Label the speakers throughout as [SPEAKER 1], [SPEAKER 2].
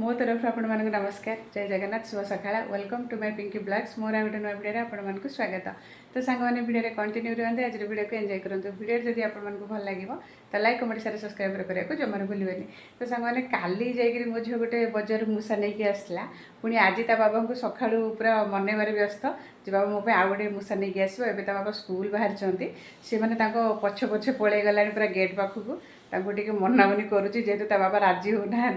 [SPEAKER 1] मो तरफ आपण मानक नमस्कार जय जगन्नाथ शुभ सकाळ welcome to my Pinky blogs मोर आ गोटे नुआ वीडियो आपण मानक स्वागत। तो सांग मैंने वीडियो कंटिन्यू रुहते आज वीडियो को एंजॉय करूँ वीडियो जब आपण भल लगे तो लाइक कमेंट शेयर सब्सक्राइब करने को जमार भूलें। तो सांग मैंने काली जाइए मो झील गोटे बजार मूसा नहीं आसला पुणी आज ता बाबा को सका पूरा मनइबार व्यस्त जे बाबा मो आउ गोटे मूसा नहीं आसो एवं बाबा स्कूल बाहर सी मैंने पछे पछे पलि गला पूरा गेट पाखक ताको टिके मनामनी करुच्ची जेहेतु ता बाबा राजी होना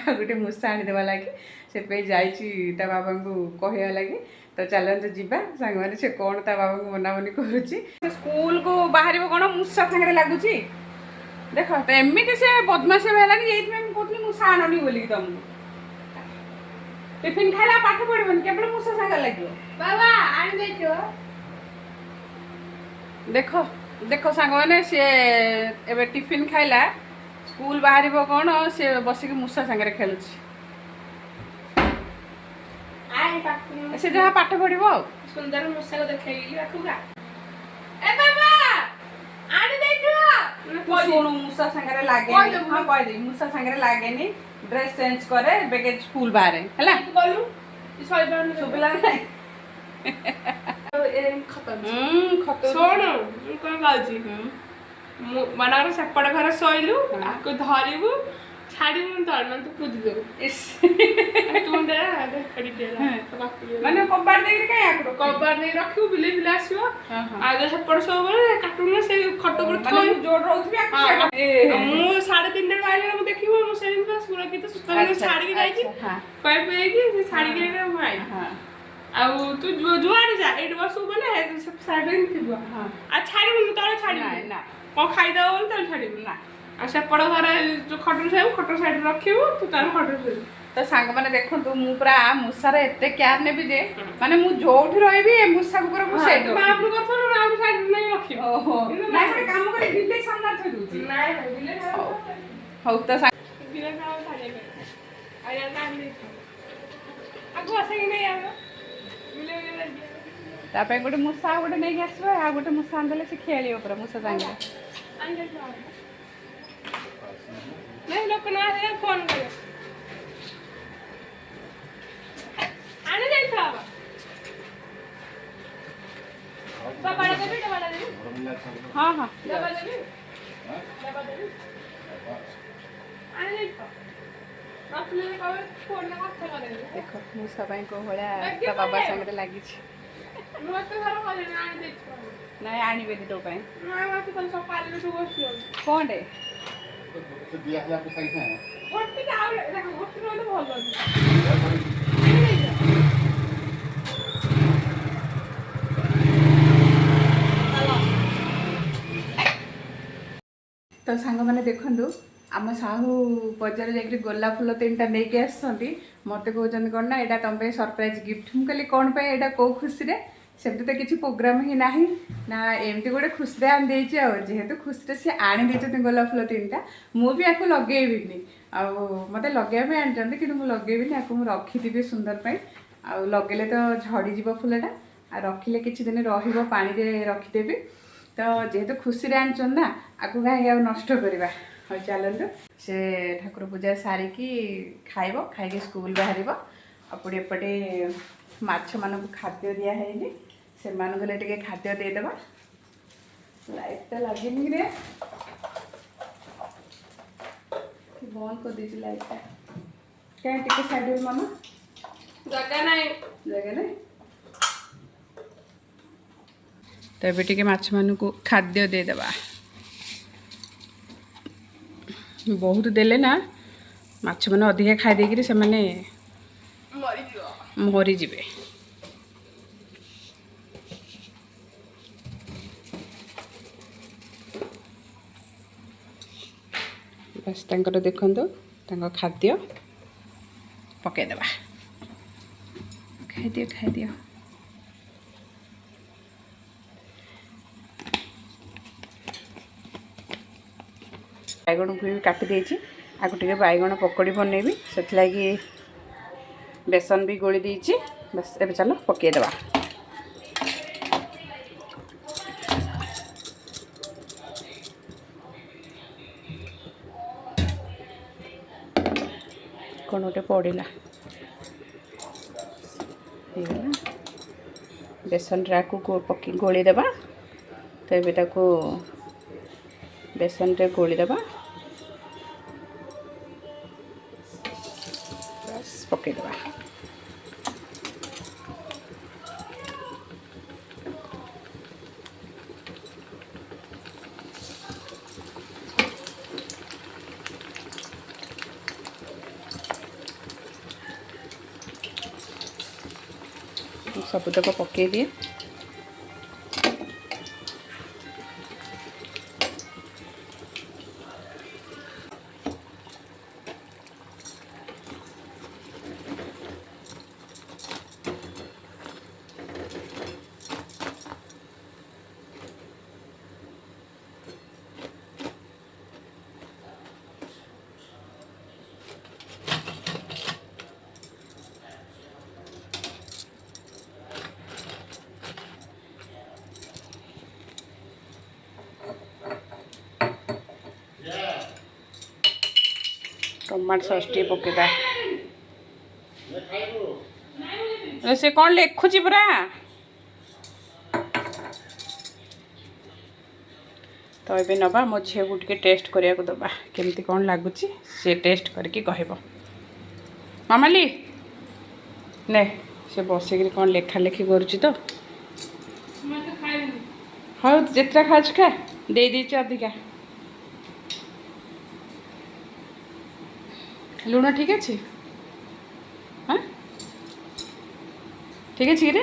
[SPEAKER 1] गोटे मूसा आनीदेवा लगे से जाइए ता बाबा को कहवा लगे। तो चलते जीवा सांग मैंने से कौन ता बाबा को मनामनी करुच्ची स्कूल को बाहर कौन मूसा सागर लगुच देख तो एमती से बदमाशी है ये कहती मूसा आननी बोल तुमको टिफिन खाला पाठ पढ़न केवल मूसा सागर लगे बाबा आनी देख देख सांग मैंने सी ए टिफिन खाइला स्कूल बाहर कौन सी बसिक मूसा सागर खेलुची से जहाँ पाठ पढ़ो
[SPEAKER 2] सुंदर मूसा को देखा
[SPEAKER 1] शुणु मूसा सागर लगे हाँ कहीदे मूसा सागर लगे ड्रेस चेंज करे बेगे स्कूल बाहर है शुभिला
[SPEAKER 2] मनकर सेपट घर शोलु आपको धरबू छाड़ू तल तू कूद दे
[SPEAKER 1] मैंने कबाड़ दे
[SPEAKER 2] कबाड़ नहीं रखू बिले बिले आसो आगे सेपट सब कार्टून से खट पर
[SPEAKER 1] जोड़
[SPEAKER 2] मु 3:30 आइला देखिबो मु से सुरक्षित सुस्त छाड़ी जाई कह पे छाड़ी के आई आउ तू जुआड़ जा एट बसु बोले साइड में थिबो आ छाड़ी तले छाड़ी ना को खाई दो बोल तले छाड़ी ना आ सेपड़ घर जो खटर से खटर साइड रखिबो तू तार खटर से
[SPEAKER 1] तो सांग माने देखंतु मु पूरा मूसार एते केयर नेबी जे माने मु जोठी रहबी ए मूसा को पूरा घुसाई दो
[SPEAKER 2] बाप रो कथन ना साइड नहीं रखिबो
[SPEAKER 1] ओहो नाही ଗୋଟେ काम करे दिले सामना थई दूची
[SPEAKER 2] नहीं दिले
[SPEAKER 1] हौ तो सांग
[SPEAKER 2] दिले का खाले आया ना नहीं आगो आसे नहीं आगो
[SPEAKER 1] तापे गोटे मूसा गोटे नहीं आसबो आ गोटे मूसा आंदले से खेलियो पूरा मूसा संगे
[SPEAKER 2] नहीं लोक ना है फोन करे आने जाई था बाबा दे
[SPEAKER 1] हां हां
[SPEAKER 2] बाबा दे आने जाई था अपने का फोन ना कथा करे
[SPEAKER 1] देखो मूसा भाई को होळा ता बाबा संगे लागि छी
[SPEAKER 2] मत घर वाले ना आने दे
[SPEAKER 1] नहीं आनी बेदी तो पाए
[SPEAKER 2] ना मत कल सकाल में बसियो
[SPEAKER 1] कौन है
[SPEAKER 3] तो 20000 के साइज है
[SPEAKER 2] होट के आउ देखो होट रो तो भलो
[SPEAKER 1] तो सांग मैंने देखु आम साहू बजार जा गोलाप फूल 3टा नहीं आसती मत कहते कौन ना यहाँ तुम सरप्राइज गिफ्ट मुझे कहली कौन पे यहाँ कौ खुशी सेमती तो किसी प्रोग्राम ही ना ना एमती गोटे खुशी आनी देती जेहेतु खुशी सी आनी देते गोलाप फूल 3टा मुझे आपको लगेबी मत लगे आनी कि लगेबी आपको मुझे रखी सुंदर पे आ लगे तो झड़ीज फूलटा आ रखिले किसी दिन रही रखीदेवी तो जेहेतु खुशी आनी ना आपको कहीं नष्ट करवा हाँ चलतु से ठाकुर पूजा सारिकी खाइब खाई स्कूल बाहर अपने एपटे माछ मान खाद्य दिखाई से टे खाद्य देदेबा लाइटा लगे रे बंद कर दी लाइटा कहीं टे साइड मन
[SPEAKER 2] जगह नहीं
[SPEAKER 1] जगह नहीं तो ये टे माछ मान को खाद्य देदेबा बहुत देले ना माछ मैंने अधिका खाई देकरी से माने मरी जीवे बस तंकर देखंतो तंकर खाद्य पके देबा खाई दियो बैगण को भी काटी देछि आगु टिके बैगण पकड़ी बनैबी से लगी बेसन भी गोली देछि बस ए चलो पके देबा କ'ଣ ଗୋଟେ ପଡ଼ିଲା ହେଇଗଲା। ବେସନରେ ଆକୁ ପକେଇ ଗୋଳିଦେବା। ତ ଏବେ ତାକୁ ବେସନରେ ଗୋଳିଦେବା। ବାସ୍ ପକେଇଦେବା। ସବୁତକ ପକେଇ ଦିଏ। टमाटो सॉस टी पकेदा। से कौन लिखुची पूरा तो ये नवा मो झील को टे टेस्ट करिया को दबा केमती कौन लगुच से टेस्ट करके कहब। मामाली ने से बसिक कौन लेखा लेखी करुच्ची तो हाँ जितना खाच खा दे दीची अधिका लुण ठीक अच्छे हाँ ठीक अच्छे रे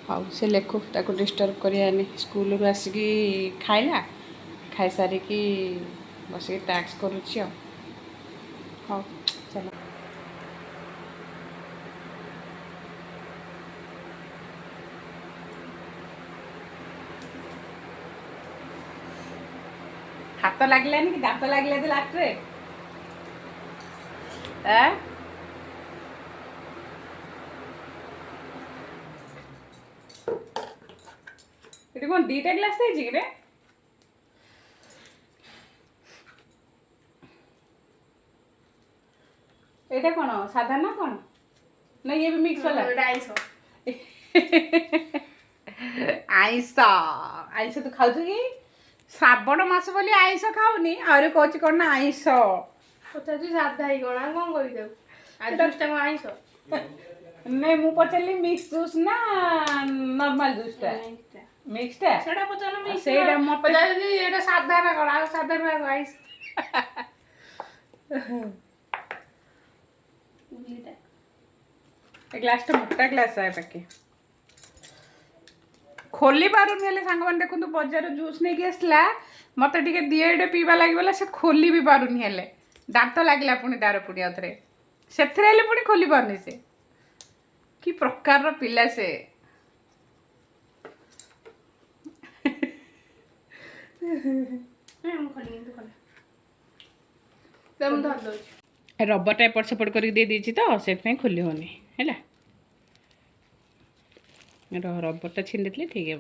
[SPEAKER 1] हाँ से लेखु ताको डिस्टर्ब करियानी स्कूल रू आसिकी खाइला खाई सारिकी बसिक टैक्स करुच्ची हाँ चलो हाथ लगलानी कि दांत लगला तो लास्ट रे ये कौन दीटा ग्लास है जी रे एटा कौन साधा ना कौन नहीं ये भी मिक्स वाला
[SPEAKER 2] आइस
[SPEAKER 1] आइस आइस तो खाऊ कि श्रावण मास बोली आइस खाऊनी आरे कहछि कोन ना आइस
[SPEAKER 2] पचासी साधा ही कोना कोन करि देउ आज जूसटा को आइस
[SPEAKER 1] नहीं मु पचली मिक्स जूस ना नॉर्मल जूस टा मिक्स टा
[SPEAKER 2] सेटा पचालो मिक्स
[SPEAKER 1] सेटा मत
[SPEAKER 2] पचासी एटा साधा ना कोना साधा ना आइस
[SPEAKER 1] ग्लास तो मोटा ग्लास है बाकी खोली पारुनी हेले सांग मैंने देखो बजार जूस नहीं आसला मत टे दिए पीवा लगे से खोली भी पारुनी हेले दांत लगला पुणी तार पुणी आउे से पुणी खोली पारनी से कि प्रकार पिला से रबरटा एपट सेपट कर दे दीची तो से खोली होनी है रबरटा छीन देती ठीक है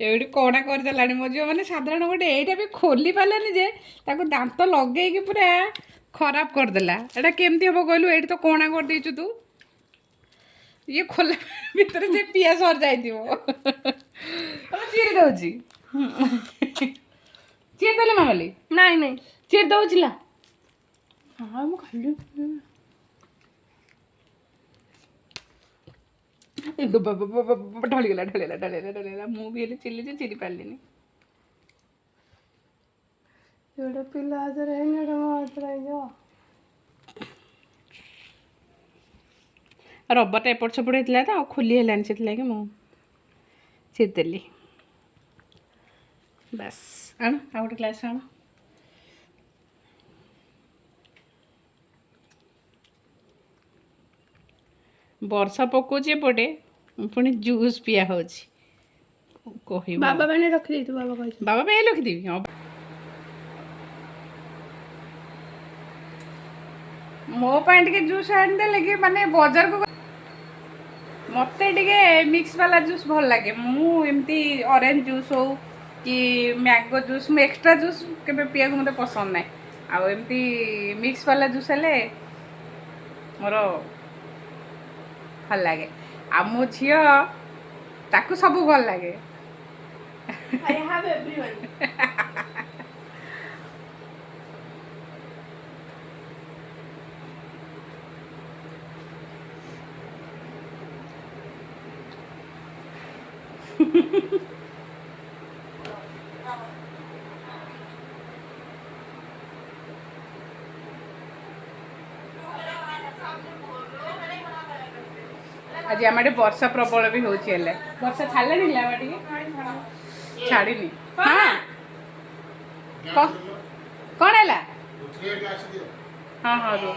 [SPEAKER 1] ये कणा करदेला मो झील मैंने साधारण गोटे यहीटा भी खोली पारानी जे दांत लगे पूरा खराब करदेला एटा केमती हम कहलु ये तो कणा कर देचु तू ये खोला भितर से पिया सर जाई चीर दौची चीर देले मामली
[SPEAKER 2] नहीं नहीं
[SPEAKER 1] चीर दौचिला हाँ मु खाली ढलिगला ढलिगला ढलिगला ढलिगला मु भी हेले चिल्ली चिरी पारलिनी
[SPEAKER 2] एटा पिला हाथ रहेंगे एटा मो हाथ रह जाओ
[SPEAKER 1] रबरटा एपट सेपट होता तो खोली है से मु चिरदेली बस आण आ गोटे ग्लास आण वर्षा पकाउची एपटे पुणी जूस पिया हो
[SPEAKER 2] बाबा मैंने रखी दी बाबा कह
[SPEAKER 1] बाबा पे रखिदेवी हाँ मो टे जूस आनीदे कि माने बजार को मत टे मिक्स वाला जूस भल लगे मु एमती ऑरेंज जूस हो कि मैंगो जूस मैं एक्स्ट्रा जूस केबे पिया को मते पसंद नाही आ एमती मिक्स वाला जूस हेले मोर भल लगे आ मो झियो ताकू सब भल लगे
[SPEAKER 2] I have everyone.
[SPEAKER 1] आज आम वर्षा प्रबल भी होची हेले वर्षा छाड़े आम टे छाड़नी हाँ कौन है
[SPEAKER 3] उठिए ग्लास दियो
[SPEAKER 1] हाँ हाँ रो